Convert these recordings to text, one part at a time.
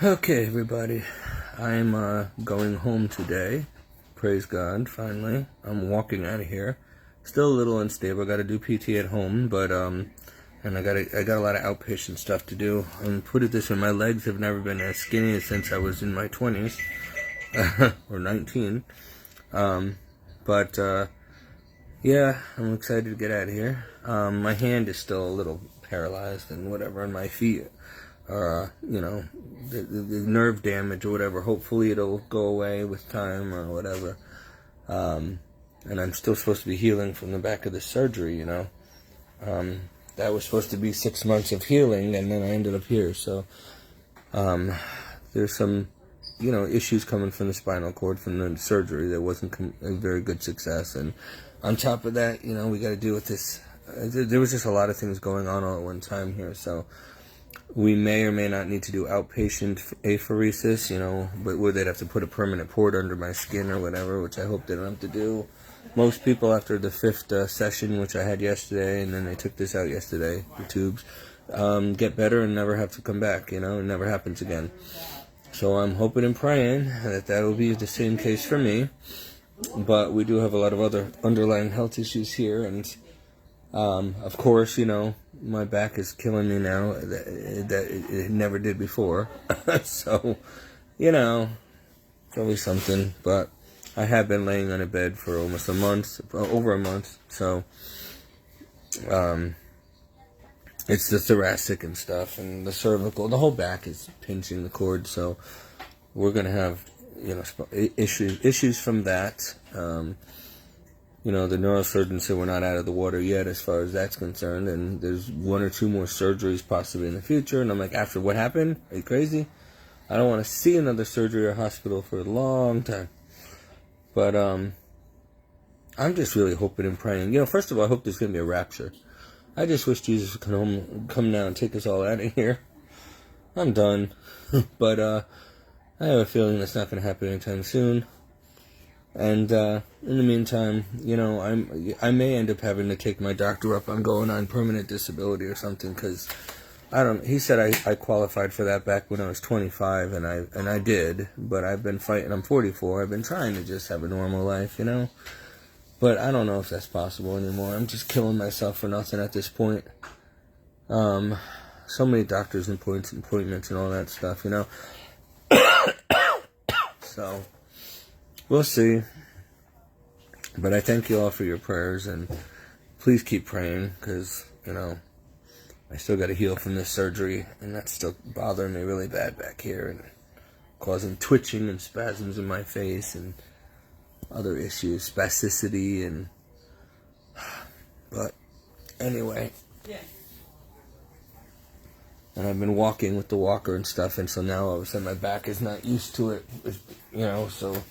Okay, everybody. I'm going home today. Praise God, finally. I'm walking out of here. Still a little unstable. I got to do PT at home, but and I got a lot of outpatient stuff to do. And put it this way, my legs have never been as skinny since I was in my 20s or 19. But yeah, I'm excited to get out of here. My hand is still a little paralyzed and whatever, and my feet are, the nerve damage or whatever. Hopefully it'll go away with time or whatever. And I'm still supposed to be healing from the back of the surgery, That was supposed to be 6 months of healing, and then I ended up here. So there's some, issues coming from the spinal cord from the surgery that wasn't a very good success. And on top of that, we got to deal with this. There was just a lot of things going on all at one time here. So we may or may not need to do outpatient apheresis, but where they'd have to put a permanent port under my skin or whatever, which I hope they don't have to do. Most people, after the 5th session, which I had yesterday, and then they took this out yesterday, the tubes, get better and never have to come back, it never happens again. So I'm hoping and praying that will be the same case for me. But we do have a lot of other underlying health issues here, and of course, my back is killing me now that it never did before. So, it's always something. But I have been laying on a bed for almost over a month. So, it's the thoracic and stuff, and the cervical. The whole back is pinching the cord. So, we're going to have, issues from that. The neurosurgeon said we're not out of the water yet as far as that's concerned, and there's 1 or 2 more surgeries possibly in the future. And I'm like, after what happened? Are you crazy? I don't want to see another surgery or hospital for a long time. But I'm just really hoping and praying. First of all, I hope there's going to be a rapture. I just wish Jesus would come now and take us all out of here. I'm done. But I have a feeling that's not going to happen anytime soon. And in the meantime, I may end up having to take my doctor up on going on permanent disability or something, because he said I qualified for that back when I was 25, and I did, but I've been fighting. I'm 44. I've been trying to just have a normal life, but I don't know if that's possible anymore. I'm just killing myself for nothing at this point. So many doctors and appointments and all that stuff, So we'll see. But I thank you all for your prayers, and please keep praying, because, I still got to heal from this surgery, and that's still bothering me really bad back here, and causing twitching and spasms in my face, and other issues, spasticity, and, but anyway. Yeah. And I've been walking with the walker and stuff, and so now all of a sudden my back is not used to it, so.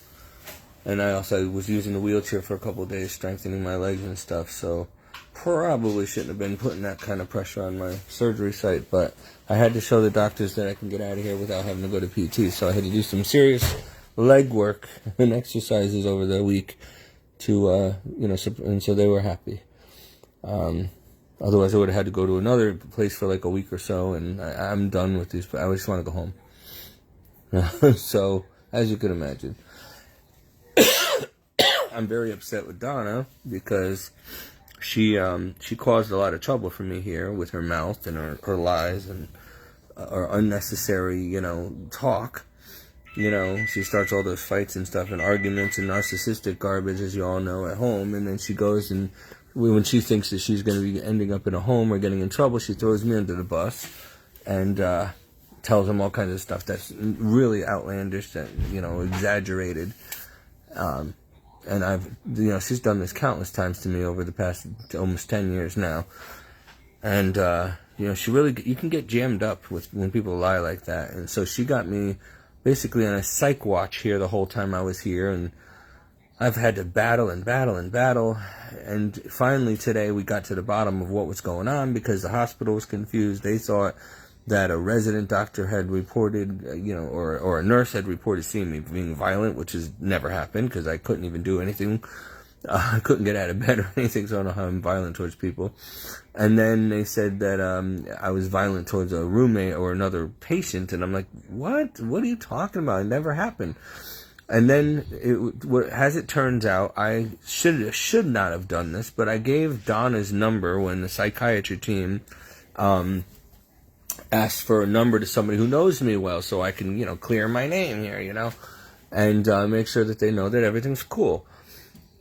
And I also was using the wheelchair for a couple of days, strengthening my legs and stuff, so probably shouldn't have been putting that kind of pressure on my surgery site, but I had to show the doctors that I can get out of here without having to go to PT, so I had to do some serious leg work and exercises over the week to, and so they were happy. Otherwise I would have had to go to another place for like a week or so, and I'm done with these. I just want to go home. So, as you can imagine, I'm very upset with Donna, because she caused a lot of trouble for me here with her mouth and her lies and her unnecessary, talk. She starts all those fights and stuff and arguments and narcissistic garbage, as you all know, at home, and then she goes and when she thinks that she's going to be ending up in a home or getting in trouble, she throws me under the bus and tells him all kinds of stuff that's really outlandish and, exaggerated. And she's done this countless times to me over the past almost 10 years now. And, you can get jammed up when people lie like that. And so she got me basically on a psych watch here the whole time I was here. And I've had to battle. And finally today we got to the bottom of what was going on, because the hospital was confused. They thought that a resident doctor had reported, or a nurse had reported seeing me being violent, which has never happened, because I couldn't even do anything I couldn't get out of bed or anything, so I don't know how I'm violent towards people. And then they said that I was violent towards a roommate or another patient, and I'm like, what? What are you talking about? It never happened. And then, as it turns out, I should not have done this, but I gave Donna's number when the psychiatry team asked for a number to somebody who knows me well, so I can, clear my name here, and make sure that they know that everything's cool.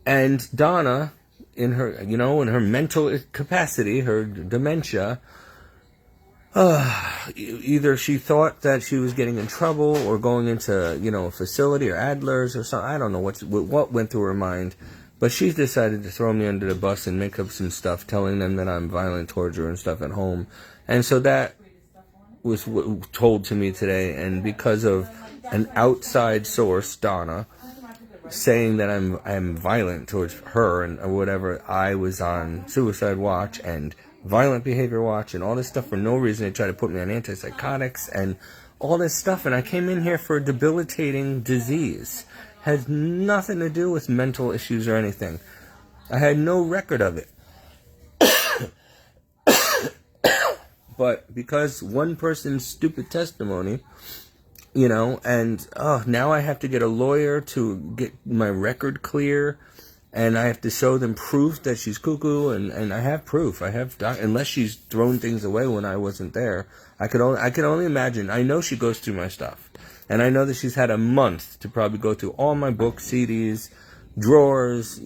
And Donna, in her mental capacity, her dementia, either she thought that she was getting in trouble or going into, a facility or Adler's or something. I don't know what went through her mind. But she decided to throw me under the bus and make up some stuff, telling them that I'm violent towards her and stuff at home. And so that was told to me today. And because of an outside source, Donna, saying that I'm violent towards her and or whatever, I was on suicide watch and violent behavior watch and all this stuff for no reason. They tried to put me on antipsychotics and all this stuff, and I came in here for a debilitating disease. Had nothing to do with mental issues or anything. I had no record of it. But because one person's stupid testimony, and now I have to get a lawyer to get my record clear, and I have to show them proof that she's cuckoo, and I have proof. Unless she's thrown things away when I wasn't there. I can only imagine. I know she goes through my stuff, and I know that she's had a month to probably go through all my books, CDs, drawers,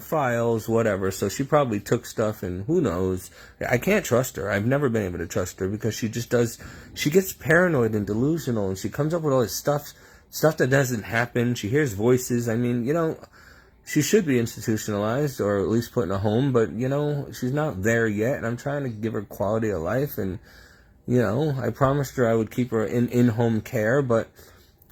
files, whatever. So she probably took stuff, and who knows? I can't trust her. I've never been able to trust her because she gets paranoid and delusional, and she comes up with all this stuff that doesn't happen. She hears voices. I mean, she should be institutionalized or at least put in a home, but, she's not there yet, and I'm trying to give her quality of life, and, I promised her I would keep her in-home care, but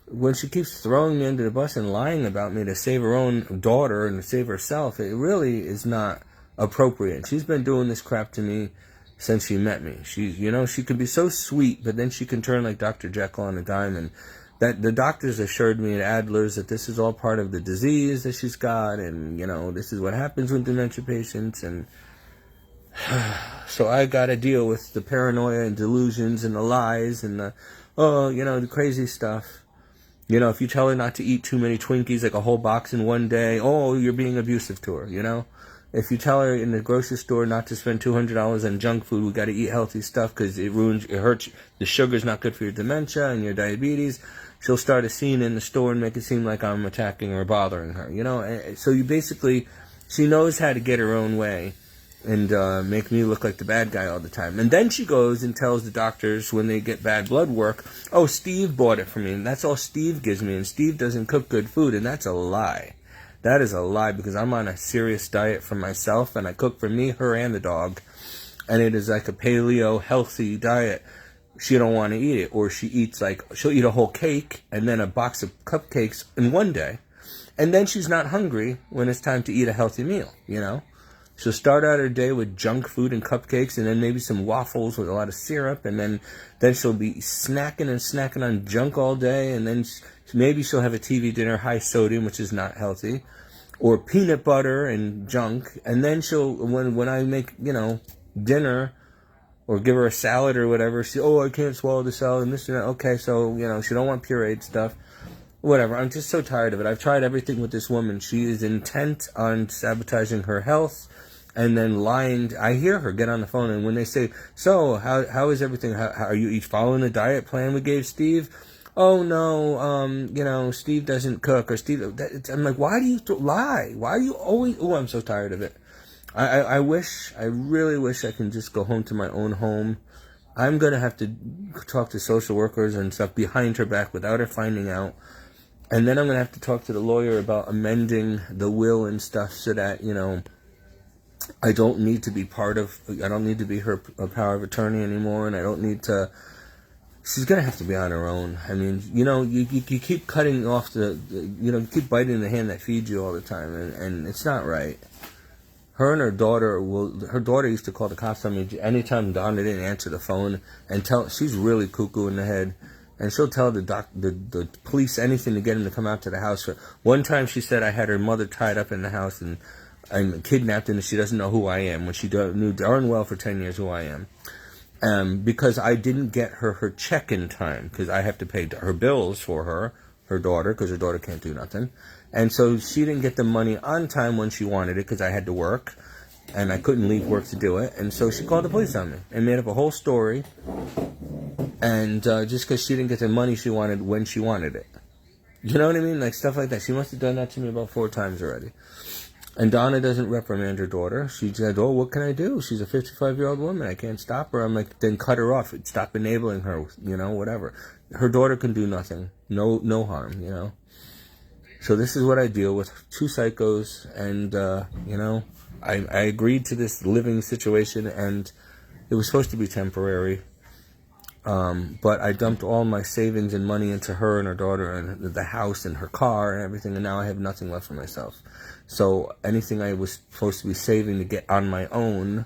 when she keeps throwing me under the bus and lying about me to save her own daughter and to save herself, it really is not appropriate. She's been doing this crap to me since she met me. She can be so sweet, but then she can turn like Dr. Jekyll on a dime, and that the doctors assured me at Adler's that this is all part of the disease that she's got, and, this is what happens with dementia patients, and so I got to deal with the paranoia and delusions and the lies and the crazy stuff. If you tell her not to eat too many Twinkies, like a whole box in one day, you're being abusive to her, If you tell her in the grocery store not to spend $200 on junk food, we got to eat healthy stuff because it hurts, the sugar's not good for your dementia and your diabetes, she'll start a scene in the store and make it seem like I'm attacking or bothering her, So she knows how to get her own way and make me look like the bad guy all the time. And then she goes and tells the doctors when they get bad blood work, Steve bought it for me, and that's all Steve gives me, and Steve doesn't cook good food, and that's a lie. That is a lie, because I'm on a serious diet for myself, and I cook for me, her, and the dog, and it is like a paleo, healthy diet. She don't want to eat it, or she'll eat a whole cake, and then a box of cupcakes in one day, and then she's not hungry when it's time to eat a healthy meal, She'll start out her day with junk food and cupcakes and then maybe some waffles with a lot of syrup, and then she'll be snacking on junk all day, and then maybe she'll have a TV dinner, high sodium, which is not healthy, or peanut butter and junk, and then when I make, dinner or give her a salad or whatever, I can't swallow the salad and this and that. Okay, so, she don't want pureed stuff. Whatever, I'm just so tired of it. I've tried everything with this woman. She is intent on sabotaging her health and then lying. I hear her get on the phone, and when they say, so, how is everything? How are you each following the diet plan we gave Steve? Oh, no, Steve doesn't cook, or I'm like, why do you lie? Why do you always, I'm so tired of it. I really wish I can just go home to my own home. I'm going to have to talk to social workers and stuff behind her back without her finding out. And then I'm going to have to talk to the lawyer about amending the will and stuff so that, I don't need to be her power of attorney anymore, and I don't need to, she's going to have to be on her own. I mean, you keep cutting off you keep biting the hand that feeds you all the time, and it's not right. Her and her daughter used to call the cops on me anytime Donna didn't answer the phone, and she's really cuckoo in the head. And she'll tell the police anything to get him to come out to the house. One time she said I had her mother tied up in the house, and I'm kidnapped and she doesn't know who I am when she knew darn well for 10 years who I am. Because I didn't get her check in time, because I have to pay her bills for her daughter, because her daughter can't do nothing. And so she didn't get the money on time when she wanted it, because I had to work, and I couldn't leave work to do it. And so she called the police on me and made up a whole story, and just because she didn't get the money she wanted when she wanted it. You know what I mean? Like stuff like that. She must have done that to me about 4 times already. And Donna doesn't reprimand her daughter. She said, oh, what can I do? She's a 55-year-old woman. I can't stop her. I'm like, then cut her off. Stop enabling her, whatever. Her daughter can do nothing. No harm, So this is what I deal with. 2 psychos. And, I agreed to this living situation. And it was supposed to be temporary. But I dumped all my savings and money into her and her daughter and the house and her car and everything. And now I have nothing left for myself. So anything I was supposed to be saving to get on my own.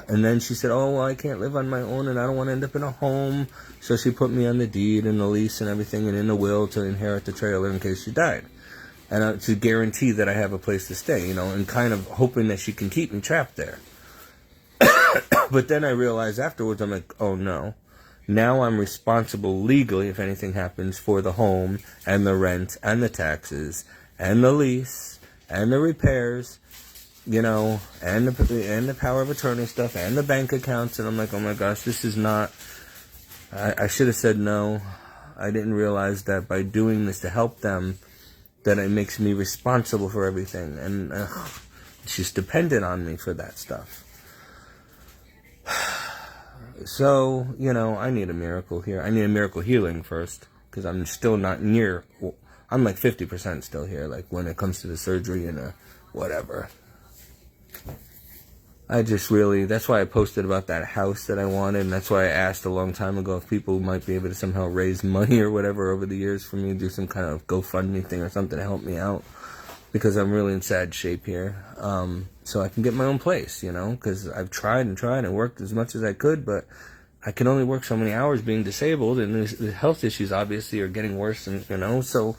And then she said, oh, well, I can't live on my own and I don't want to end up in a home. So she put me on the deed and the lease and everything and in the will to inherit the trailer in case she died. And to guarantee that I have a place to stay, and kind of hoping that she can keep me trapped there. But then I realized afterwards, I'm like, oh no. Now I'm responsible legally, if anything happens, for the home and the rent and the taxes and the lease and the repairs, and the power of attorney stuff and the bank accounts. And I'm like, oh my gosh, this is not... I should have said no. I didn't realize that by doing this to help them, that it makes me responsible for everything. And she's dependent on me for that stuff. So, I need a miracle here. I need a miracle healing first, because I'm still not near... I'm like 50% still here, like when it comes to the surgery and whatever. I just really... That's why I posted about that house that I wanted, and that's why I asked a long time ago if people might be able to somehow raise money or whatever over the years for me to do some kind of GoFundMe thing or something to help me out, because I'm really in sad shape here. So I can get my own place, because I've tried and worked as much as I could, but I can only work so many hours being disabled, and the health issues obviously are getting worse, and so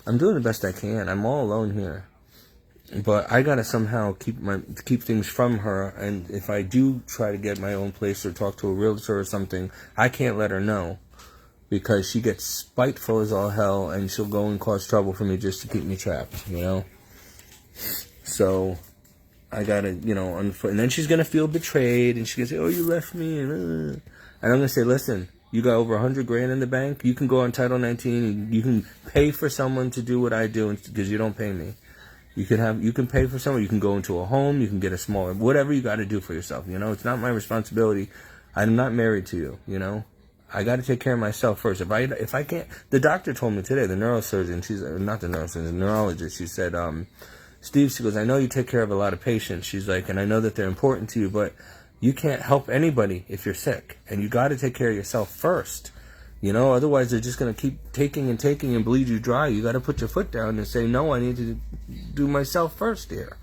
I'm doing the best I can. I'm all alone here, but I gotta somehow keep things from her. And if I do try to get my own place or talk to a realtor or something, I can't let her know, because she gets spiteful as all hell, and she'll go and cause trouble for me just to keep me trapped, So I gotta, and then she's gonna feel betrayed, and she's gonna say, "Oh, you left me," and I'm gonna say, "Listen, you got over $100,000 in the bank. You can go on Title 19. And you can pay for someone to do what I do, because you don't pay me. You can pay for someone. You can go into a home. You can get a smaller, whatever you got to do for yourself. It's not my responsibility. I'm not married to you. I got to take care of myself first. If I can't, the doctor told me today, the neurosurgeon, she's not the neurosurgeon, the neurologist. She said, Steve, she goes, I know you take care of a lot of patients. She's like, and I know that they're important to you, but you can't help anybody if you're sick. And you got to take care of yourself first. Otherwise they're just going to keep taking and bleed you dry. You got to put your foot down and say, no, I need to do myself first here.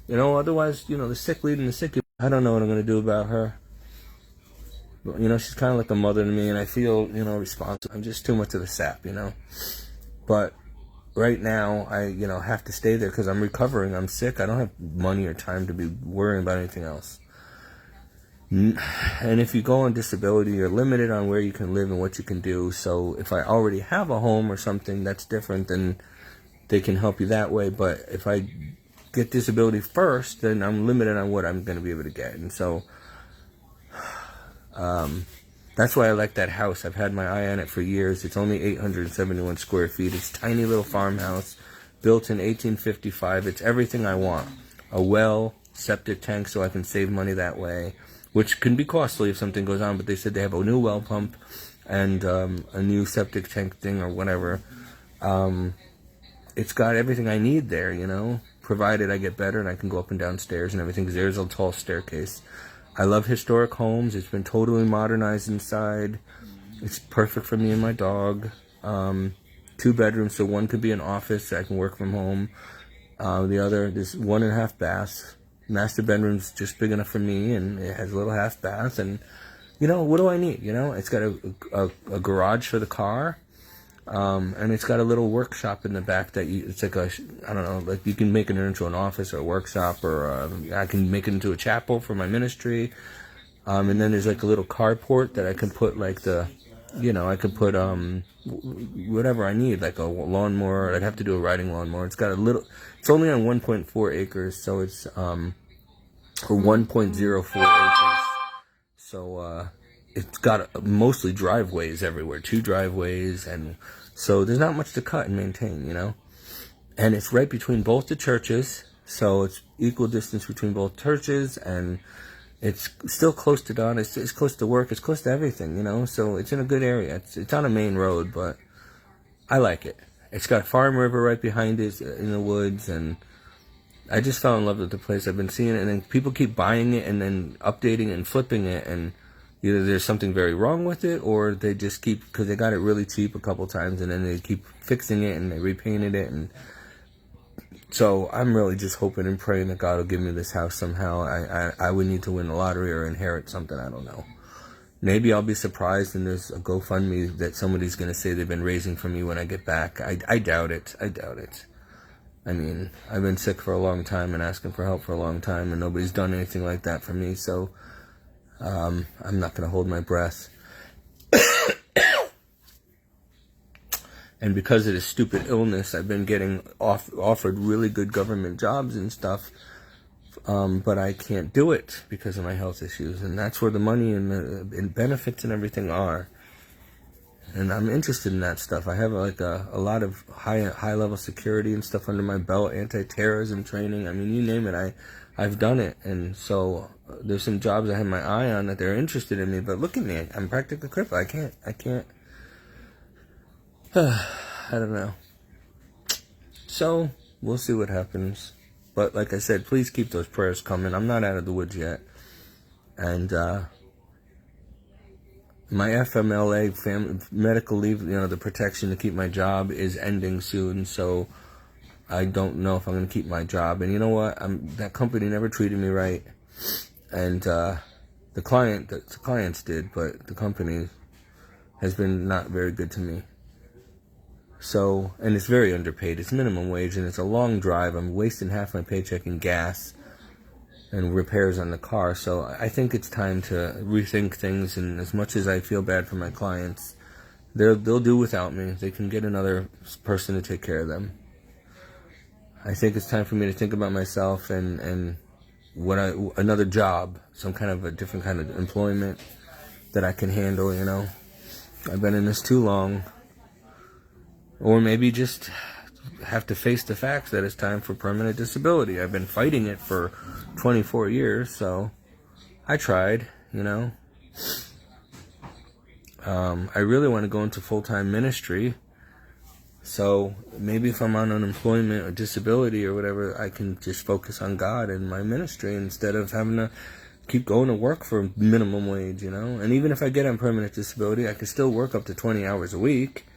Otherwise, the sick leading the sick. I don't know what I'm going to do about her. But, she's kind of like a mother to me, and I feel, responsible. I'm just too much of a sap, But right now, I, have to stay there because I'm recovering. I'm sick. I don't have money or time to be worrying about anything else. And if you go on disability, you're limited on where you can live and what you can do. So if I already have a home or something, that's different, then they can help you that way. But if I get disability first, then I'm limited on what I'm going to be able to get. And so that's why I like that house. I've had my eye on it for years. It's only 871 square feet. It's a tiny little farmhouse built in 1855. It's everything I want. A well, septic tank so I can save money that way, which can be costly if something goes on, but they said they have a new well pump and a new septic tank thing or whatever. It's got everything I need there, provided I get better and I can go up and down stairs and everything, because there's a tall staircase. I love historic homes. It's been totally modernized inside. It's perfect for me and my dog. 2 bedrooms, so one could be an office, so I can work from home. The other, there's 1.5 baths. Master bedroom's just big enough for me, and it has a little half bath. And what do I need? It's got a garage for the car. And it's got a little workshop in the back that it's like I don't know, like you can make it into an office or a workshop, or I can make it into a chapel for my ministry. And then there's like a little carport that I can put like I could put whatever I need, like a lawnmower. I'd have to do a riding lawnmower. It's only on 1.4 acres, so it's or 1.04 acres. So it's got mostly driveways everywhere, 2 driveways, and so there's not much to cut and maintain, And it's right between both the churches, so it's equal distance between both churches, and it's still close to Dawn. It's close to work. It's close to everything, So it's in a good area. It's on a main road, but I like it. It's got Farm River right behind it in the woods, and I just fell in love with the place. I've been seeing it, and then people keep buying it and then updating and flipping it, and either there's something very wrong with it, or they just keep, because they got it really cheap a couple times, and then they keep fixing it, and they repainted it, and so I'm really just hoping and praying that God will give me this house somehow. I would need to win the lottery or inherit something. I don't know. Maybe I'll be surprised and there's a GoFundMe that somebody's going to say they've been raising for me when I get back. I doubt it. I mean, I've been sick for a long time and asking for help for a long time, and nobody's done anything like that for me. So I'm not going to hold my breath. And because of this stupid illness, I've been getting offered really good government jobs and stuff, but I can't do it because of my health issues. And that's where the money and the benefits and everything are. And I'm interested in that stuff. I have like a lot of high level security and stuff under my belt, anti-terrorism training. I mean, you name it, I've done it. And so there's some jobs I have my eye on that they're interested in me. But look at me, I'm practically crippled. I can't. I don't know. So, we'll see what happens. But like I said, please keep those prayers coming. I'm not out of the woods yet. And my FMLA, medical leave, the protection to keep my job is ending soon. So, I don't know if I'm going to keep my job. And you know what? That company never treated me right. And the clients did, but the company has been not very good to me. So, and it's very underpaid. It's minimum wage, and it's a long drive. I'm wasting half my paycheck in gas and repairs on the car. So I think it's time to rethink things. And as much as I feel bad for my clients, they'll do without me. They can get another person to take care of them. I think it's time for me to think about myself and another job, some kind of a different kind of employment that I can handle. I've been in this too long. Or maybe just have to face the facts that it's time for permanent disability. I've been fighting it for 24 years, so I tried, I really want to go into full-time ministry, so maybe if I'm on unemployment or disability or whatever, I can just focus on God and my ministry instead of having to keep going to work for minimum wage, And even if I get on permanent disability, I can still work up to 20 hours a week.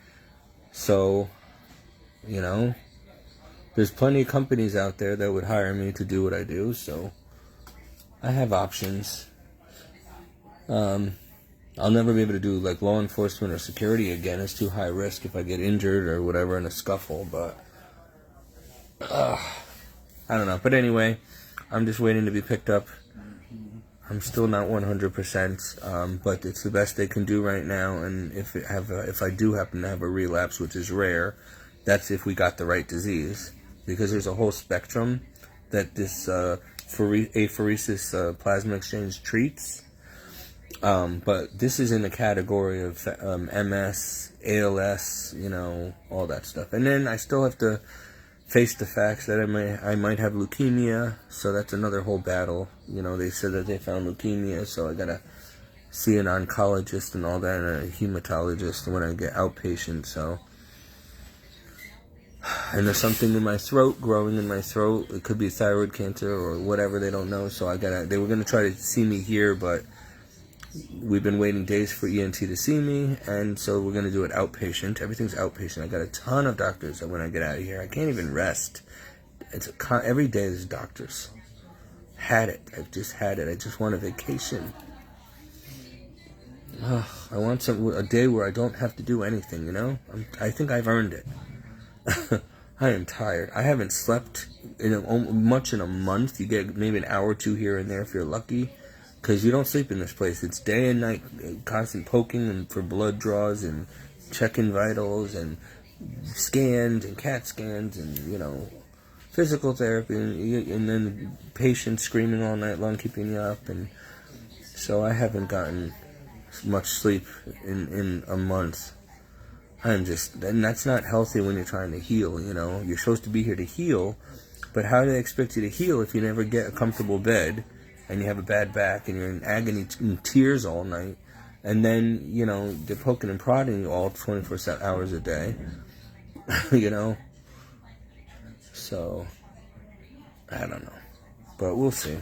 So, there's plenty of companies out there that would hire me to do what I do, so I have options. I'll never be able to do like law enforcement or security again. It's too high risk if I get injured or whatever in a scuffle, but I don't know. But anyway, I'm just waiting to be picked up. I'm still not 100%, but it's the best they can do right now. And if I do happen to have a relapse, which is rare, that's if we got the right disease, because there's a whole spectrum that this apheresis plasma exchange treats. But this is in the category of MS, ALS, all that stuff. And then I still have to face the facts that I might have leukemia, so that's another whole battle. They said that they found leukemia, so I gotta see an oncologist and all that, and a hematologist when I get outpatient, so. And there's something in my throat, growing in my throat. It could be thyroid cancer or whatever, they don't know, so they were gonna try to see me here, but we've been waiting days for ENT to see me, and so we're going to do it outpatient. Everything's outpatient. I got a ton of doctors when I get out of here. I can't even rest. Every day there's doctors. I've just had it. I just want a vacation. I want a day where I don't have to do anything, you know? I think I've earned it. I am tired. I haven't slept much in a month. You get maybe an hour or two here and there if you're lucky, because you don't sleep in this place. It's day and night, constant poking and for blood draws and checking vitals and scans and CAT scans and, you know, physical therapy and then patients screaming all night long, keeping you up. And so I haven't gotten much sleep in a month. And that's not healthy when you're trying to heal, you know. You're supposed to be here to heal, but how do they expect you to heal if you never get a comfortable bed and you have a bad back and you're in agony in tears all night, and then, you know, they're poking and prodding you all 24 hours a day, you know. So, I don't know, but we'll see.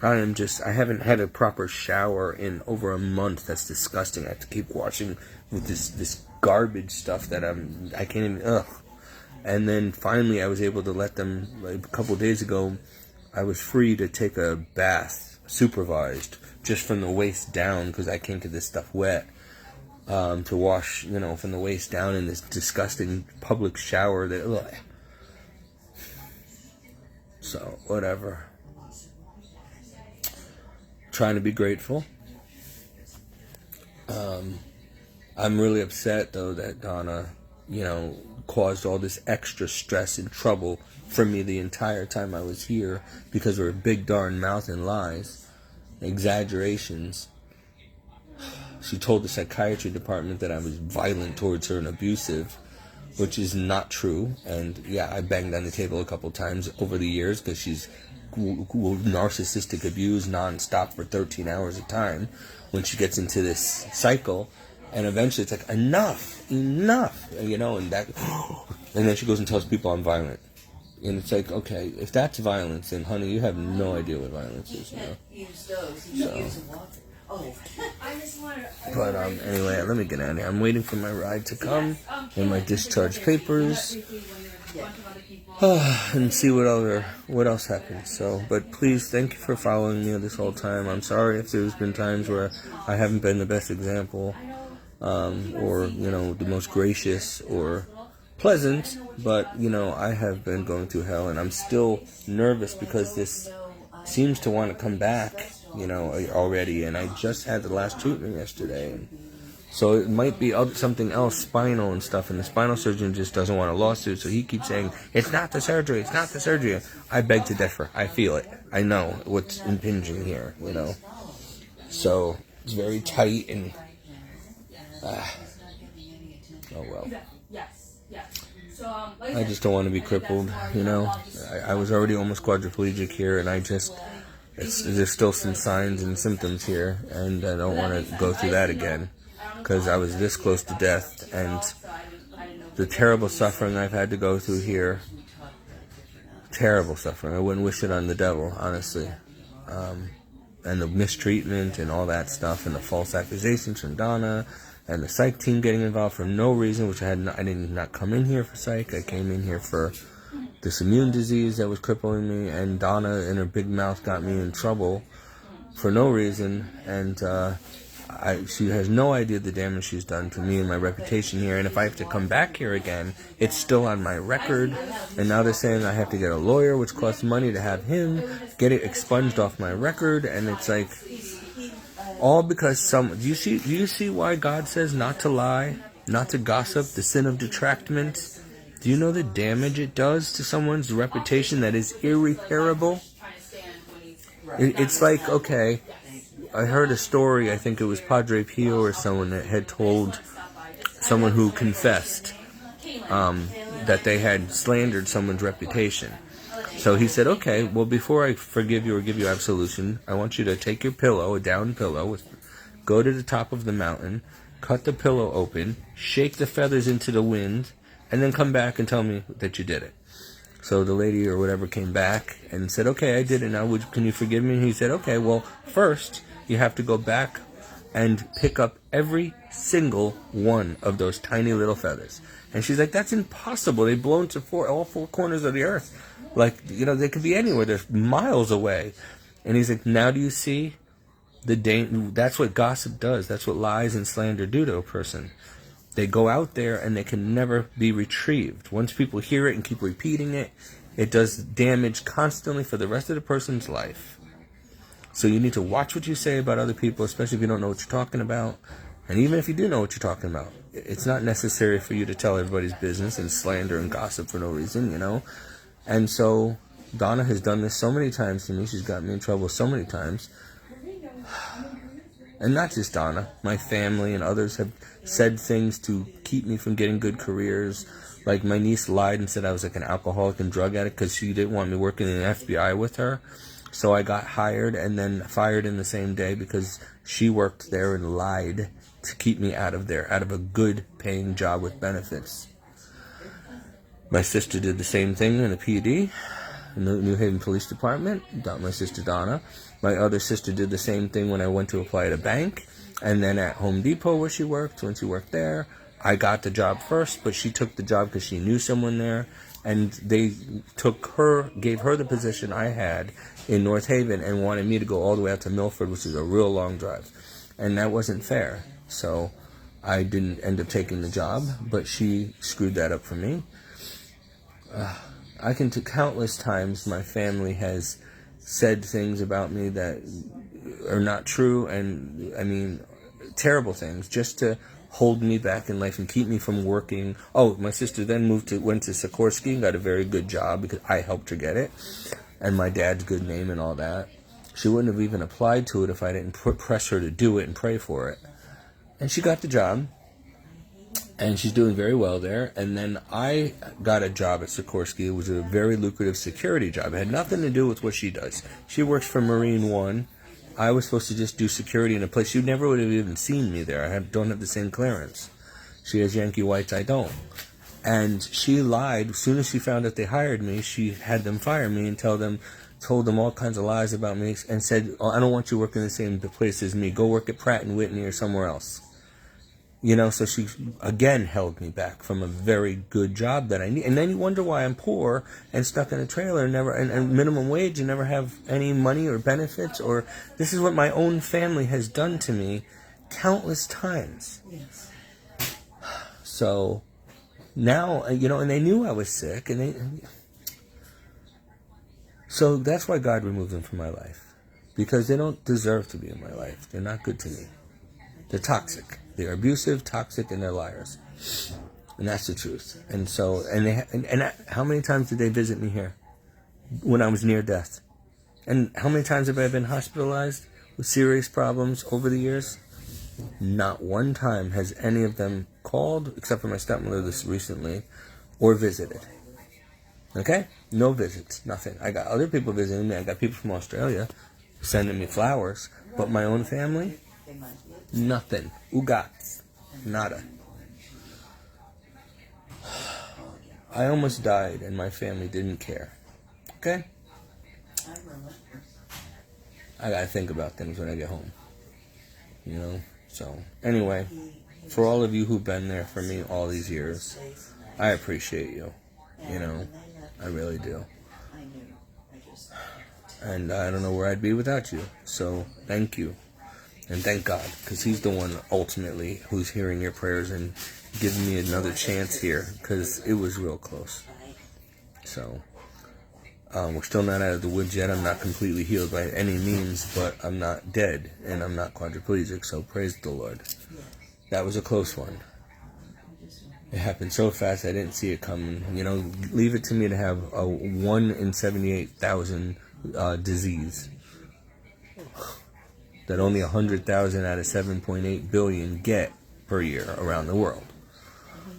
I haven't had a proper shower in over a month. That's disgusting. I have to keep washing with this garbage stuff that I can't even, ugh. And then finally I was able to let them, like a couple of days ago, I was free to take a bath, supervised, just from the waist down, because I can't get this stuff wet, to wash, you know, from the waist down in this disgusting public shower that, ugh. So, whatever. Trying to be grateful. I'm really upset, though, that Donna, you know, caused all this extra stress and trouble for me the entire time I was here because of her big darn mouth and lies, exaggerations. She told the psychiatry department that I was violent towards her and abusive, which is not true. And, yeah, I banged on the table a couple times over the years because she's narcissistic abuse nonstop for 13 hours a time when she gets into this cycle. And eventually it's like, enough, you know, and then she goes and tells people I'm violent. And it's like, okay, if that's violence, then honey, you have no idea what violence is, you know. But anyway, let me get out of here. I'm waiting for my ride to come and my discharge papers. And see what else happens. So, but please, thank you for following me this whole time. I'm sorry if there's been times where I haven't been the best example, or, you know, the most gracious or pleasant, but, you know, I have been going through hell, and I'm still nervous because this seems to want to come back, you know, already, and I just had the last treatment yesterday, and so it might be something else, spinal and stuff, and the spinal surgeon just doesn't want a lawsuit, so he keeps saying, it's not the surgery, it's not the surgery. I beg to differ. I feel it. I know what's impinging here, you know. So, it's very tight, and, oh well. I just don't want to be crippled, you know. I was already almost quadriplegic here, and there's still some signs and symptoms here, and I don't want to go through that again. Because I was this close to death, and the terrible suffering I've had to go through here, terrible suffering. I wouldn't wish it on the devil, honestly. And the mistreatment and all that stuff, and the false accusations from Donna, and the psych team getting involved for no reason, which I did not come in here for psych. I came in here for this immune disease that was crippling me, and Donna and her big mouth got me in trouble for no reason, and she has no idea the damage she's done to me and my reputation here. And if I have to come back here again, it's still on my record. And now they're saying I have to get a lawyer, which costs money to have him get it expunged off my record. And it's like, all because do you see why God says not to lie, not to gossip, the sin of detractment? Do you know the damage it does to someone's reputation that is irreparable? It's like, okay, I heard a story, I think it was Padre Pio or someone that had told someone who confessed that they had slandered someone's reputation. So he said, okay, well, before I forgive you or give you absolution, I want you to take your pillow, a down pillow, go to the top of the mountain, cut the pillow open, shake the feathers into the wind, and then come back and tell me that you did it. So the lady or whatever came back and said, okay, I did it now, can you forgive me? And he said, okay, well, first you have to go back and pick up every single one of those tiny little feathers. And she's like, that's impossible. They've blown to all four corners of the earth. Like, you know, they could be anywhere. They're miles away. And he's like, now do you see That's what gossip does. That's what lies and slander do to a person. They go out there and they can never be retrieved. Once people hear it and keep repeating it, it does damage constantly for the rest of the person's life. So you need to watch what you say about other people, especially if you don't know what you're talking about. And even if you do know what you're talking about, it's not necessary for you to tell everybody's business and slander and gossip for no reason, you know. And so Donna has done this so many times to me. She's got me in trouble so many times. And not just Donna. My family and others have said things to keep me from getting good careers. Like my niece lied and said I was like an alcoholic and drug addict because she didn't want me working in the FBI with her. So I got hired and then fired in the same day because she worked there and lied to keep me out of there, out of a good paying job with benefits. My sister did the same thing in the PD, in the New Haven Police Department. My sister Donna. My other sister did the same thing when I went to apply at a bank. And then at Home Depot where she worked, when she worked there, I got the job first, but she took the job because she knew someone there. And they gave her the position I had in North Haven and wanted me to go all the way out to Milford, which is a real long drive. And that wasn't fair. So I didn't end up taking the job, but she screwed that up for me. I can countless times my family has said things about me that are not true, and I mean terrible things, just to hold me back in life and keep me from working. Oh, my sister then went to Sikorsky and got a very good job because I helped her get it, and my dad's good name and all that. She wouldn't have even applied to it if I didn't press her to do it and pray for it. And she got the job, and she's doing very well there. And then I got a job at Sikorsky. It was a very lucrative security job. It had nothing to do with what she does. She works for Marine One. I was supposed to just do security in a place. You never would have even seen me there. I don't have the same clearance. She has Yankee whites, I don't. And she lied. As soon as she found out they hired me, she had them fire me and told them all kinds of lies about me and said, oh, I don't want you working in the same place as me. Go work at Pratt & Whitney or somewhere else. You know, so she, again, held me back from a very good job that I need. And then you wonder why I'm poor and stuck in a trailer and minimum wage and never have any money or benefits. Or this is what my own family has done to me countless times. Yes. So now, you know, and they knew I was sick. So that's why God removed them from my life. Because they don't deserve to be in my life. They're not good to me. They're toxic. They're abusive, toxic, and they're liars. And that's the truth. And so, and how many times did they visit me here when I was near death? And how many times have I been hospitalized with serious problems over the years? Not one time has any of them called, except for my stepmother this recently, or visited. Okay? No visits, nothing. I got other people visiting me. I got people from Australia sending me flowers. But my own family? Nothing. Ugats. Nada. I almost died and my family didn't care. Okay? I gotta think about things when I get home. You know? So, anyway, for all of you who've been there for me all these years, I appreciate you. You know? I really do. And I don't know where I'd be without you. So, thank you. And thank God, because He's the one ultimately who's hearing your prayers and giving me another chance here, because it was real close. So, we're still not out of the woods yet. I'm not completely healed by any means, but I'm not dead, and I'm not quadriplegic, so praise the Lord. That was a close one. It happened so fast I didn't see it coming. You know, leave it to me to have a 1 in 78,000 disease that only 100,000 out of 7.8 billion get per year around the world.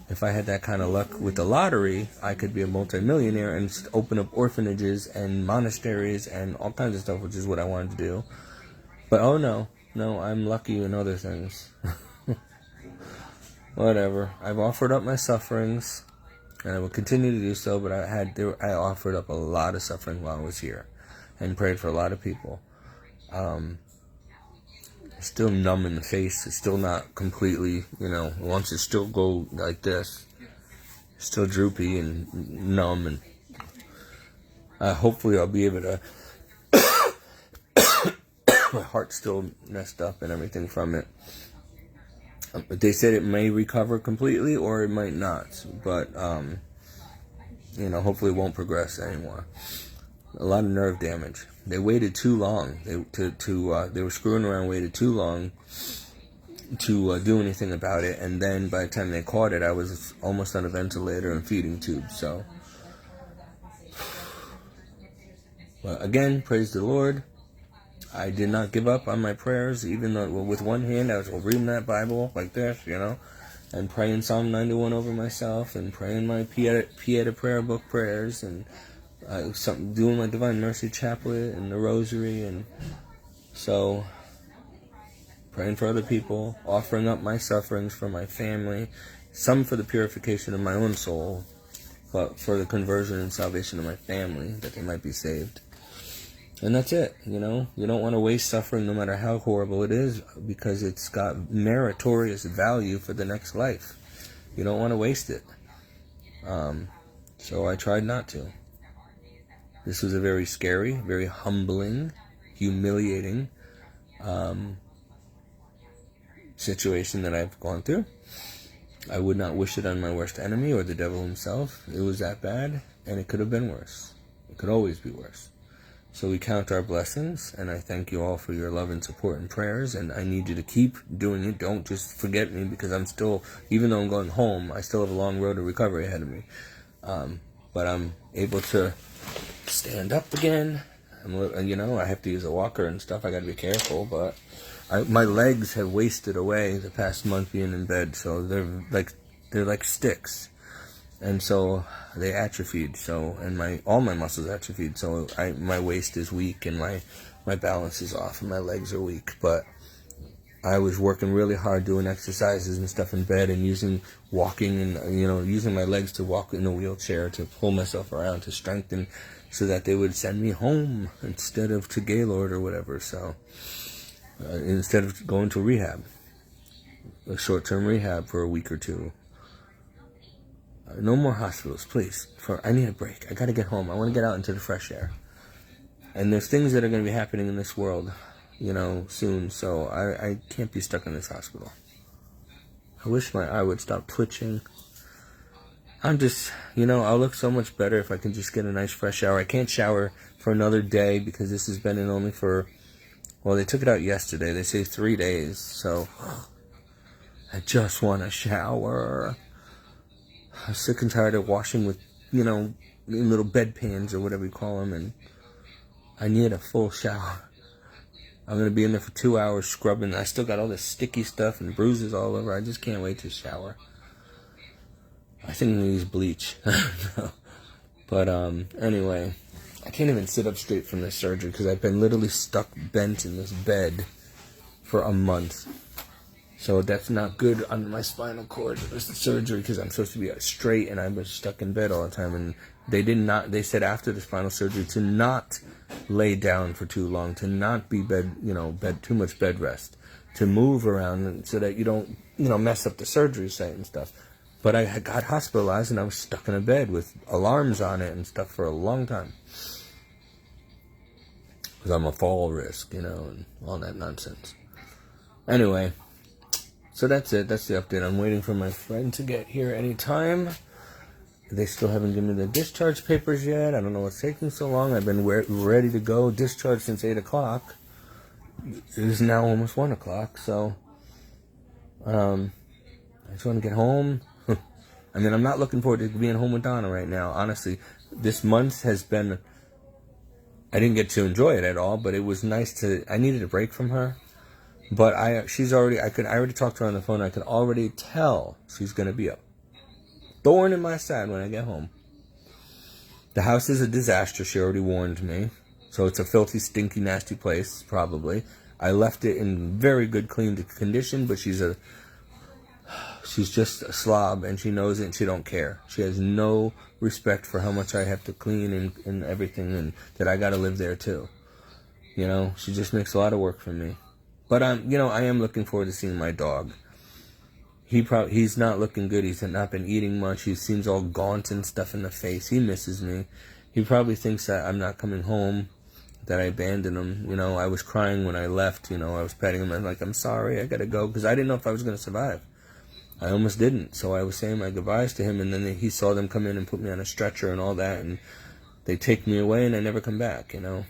If I had that kind of luck with the lottery, I could be a multimillionaire and open up orphanages and monasteries and all kinds of stuff, which is what I wanted to do. But oh no, I'm lucky in other things. Whatever. I've offered up my sufferings, and I will continue to do so, but I offered up a lot of suffering while I was here and prayed for a lot of people. Still numb in the face. It's still not completely, you know, once it still go like this. Still droopy and numb, and hopefully I'll be able to My heart's still messed up and everything from it. They said it may recover completely or it might not, but hopefully it won't progress anymore. A lot of nerve damage. They waited too long. They were screwing around, waited too long to do anything about it, and then by the time they caught it, I was almost on a ventilator and feeding tubes. So, but again, praise the Lord. I did not give up on my prayers, even though with one hand I was reading that Bible like this, and praying Psalm 91 over myself, and praying my Pieta prayer book prayers, and doing my Divine Mercy Chaplet and the Rosary, and so praying for other people, offering up my sufferings for my family, some for the purification of my own soul, but for the conversion and salvation of my family, that they might be saved. And that's it, You don't want to waste suffering no matter how horrible it is, because it's got meritorious value for the next life. You don't want to waste it. So I tried not to. This was a very scary, very humbling, humiliating situation that I've gone through. I would not wish it on my worst enemy or the devil himself. It was that bad, and it could have been worse. It could always be worse. So we count our blessings, and I thank you all for your love and support and prayers, and I need you to keep doing it. Don't just forget me, because I'm still, even though I'm going home, I still have a long road to recovery ahead of me. But I'm able to stand up again. I have to use a walker and stuff. I got to be careful, but my legs have wasted away the past month being in bed, so they're like sticks. And so they atrophied, and all my muscles atrophied, so my waist is weak, and my balance is off, and my legs are weak. But I was working really hard doing exercises and stuff in bed, and walking and, using my legs to walk in a wheelchair to pull myself around to strengthen, so that they would send me home instead of to Gaylord or whatever. So instead of going to rehab, a short-term rehab for a week or two. No more hospitals, please. I need a break. I gotta get home. I want to get out into the fresh air. And there's things that are going to be happening in this world, soon. So I can't be stuck in this hospital. I wish my eye would stop twitching. I'm just, I'll look so much better if I can just get a nice fresh shower. I can't shower for another day because this has been in only for, they took it out yesterday. They say 3 days. So I just want to shower. I'm sick and tired of washing with, little bedpans or whatever you call them, and I need a full shower. I'm going to be in there for 2 hours scrubbing. I still got all this sticky stuff and bruises all over. I just can't wait to shower. I think I'm going to use bleach. But anyway, I can't even sit up straight from this surgery because I've been literally stuck bent in this bed for a month. So that's not good on my spinal cord. It was the surgery because I'm supposed to be straight, and I was stuck in bed all the time. And they said after the spinal surgery to not lay down for too long, to not be too much bed rest, to move around so that you don't, mess up the surgery site and stuff. But I got hospitalized, and I was stuck in a bed with alarms on it and stuff for a long time. Because I'm a fall risk, and all that nonsense. Anyway. So that's it. That's the update. I'm waiting for my friend to get here anytime. They still haven't given me the discharge papers yet. I don't know what's taking so long. I've been ready to go. Discharged since 8 o'clock. It is now almost 1 o'clock. So I just want to get home. I'm not looking forward to being home with Donna right now. Honestly, this month has been... I didn't get to enjoy it at all, but it was nice I needed a break from her. But I already talked to her on the phone. I could already tell she's going to be a thorn in my side when I get home. The house is a disaster. She already warned me. So it's a filthy, stinky, nasty place, probably. I left it in very good, clean condition, but she's just a slob, and she knows it, and she don't care. She has no respect for how much I have to clean and everything, and that I got to live there too. She just makes a lot of work for me. But I am looking forward to seeing my dog. He's not looking good. He's not been eating much. He seems all gaunt and stuff in the face. He misses me. He probably thinks that I'm not coming home that I abandoned him. You know, I was crying when I left. You know, I was petting him. I'm like, I'm sorry, I gotta go, because I didn't know if I was gonna survive. I almost didn't. So I was saying my goodbyes to him, and then he saw them come in and put me on a stretcher and all that, and they take me away, and I never come back. You know,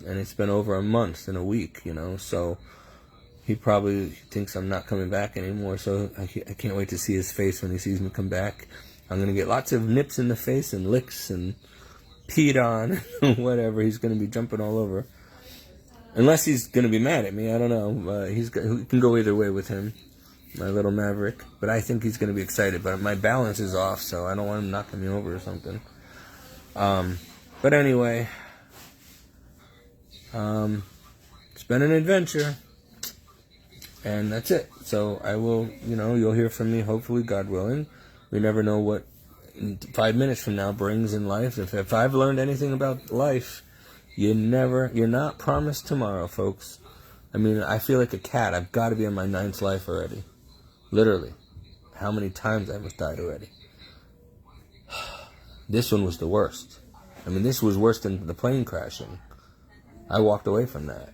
and it's been over a month and a week. You know, so he probably thinks I'm not coming back anymore. So I can't wait to see his face when he sees me come back. I'm gonna get lots of nips in the face and licks and peed on, whatever. He's going to be jumping all over. Unless he's going to be mad at me, I don't know. He can go either way with him, my little maverick. But I think he's going to be excited. But my balance is off, so I don't want him knocking me over or something. But anyway, it's been an adventure. And that's it. So I will, you'll hear from me, hopefully, God willing. We never know what 5 minutes from now brings in life. If I've learned anything about life, you're not promised tomorrow, folks. I mean, I feel like a cat. I've got to be in my 9th life already. Literally. How many times I must died already. This one was the worst. I mean, this was worse than the plane crashing. I walked away from that.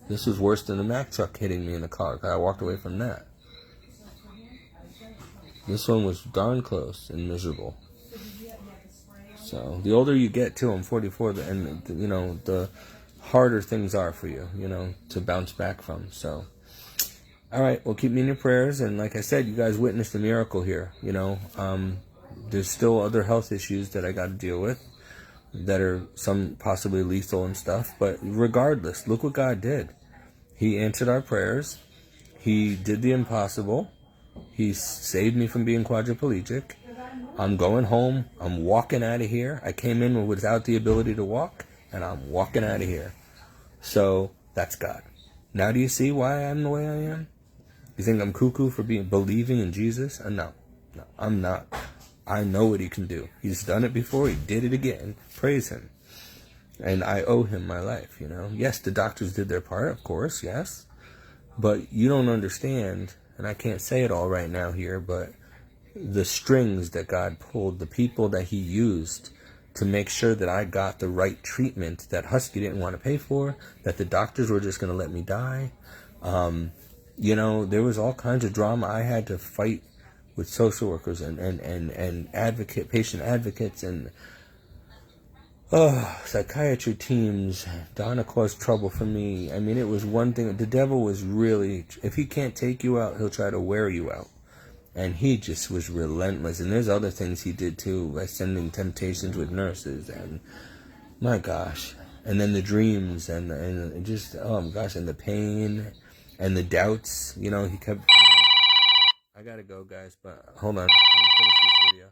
This was worse than the Mack truck hitting me in the car. I walked away from that. This one was darn close and miserable. So, the older you get, too, I'm 44, and, the harder things are for you, to bounce back from. So, all right, well, keep me in your prayers. And like I said, you guys witnessed a miracle here, There's still other health issues that I got to deal with that are some possibly lethal and stuff. But regardless, look what God did. He answered our prayers. He did the impossible. He saved me from being quadriplegic. I'm going home. I'm walking out of here. I came in without the ability to walk, and I'm walking out of here. So, that's God. Now do you see why I'm the way I am? You think I'm cuckoo for believing in Jesus? No, I'm not. I know what he can do. He's done it before. He did it again. Praise him. And I owe him my life, Yes, the doctors did their part, of course, yes. But you don't understand, and I can't say it all right now here, but the strings that God pulled, the people that he used to make sure that I got the right treatment that Husky didn't want to pay for, that the doctors were just going to let me die. There was all kinds of drama. I had to fight with social workers and patient advocates and psychiatry teams. Donna caused trouble for me. I mean, it was one thing. The devil was really, if he can't take you out, he'll try to wear you out. And he just was relentless. And there's other things he did too, by sending temptations with nurses. And my gosh. And then the dreams and just, oh my gosh, and the pain and the doubts. He kept, I gotta go, guys, but hold on. I'm gonna finish this video.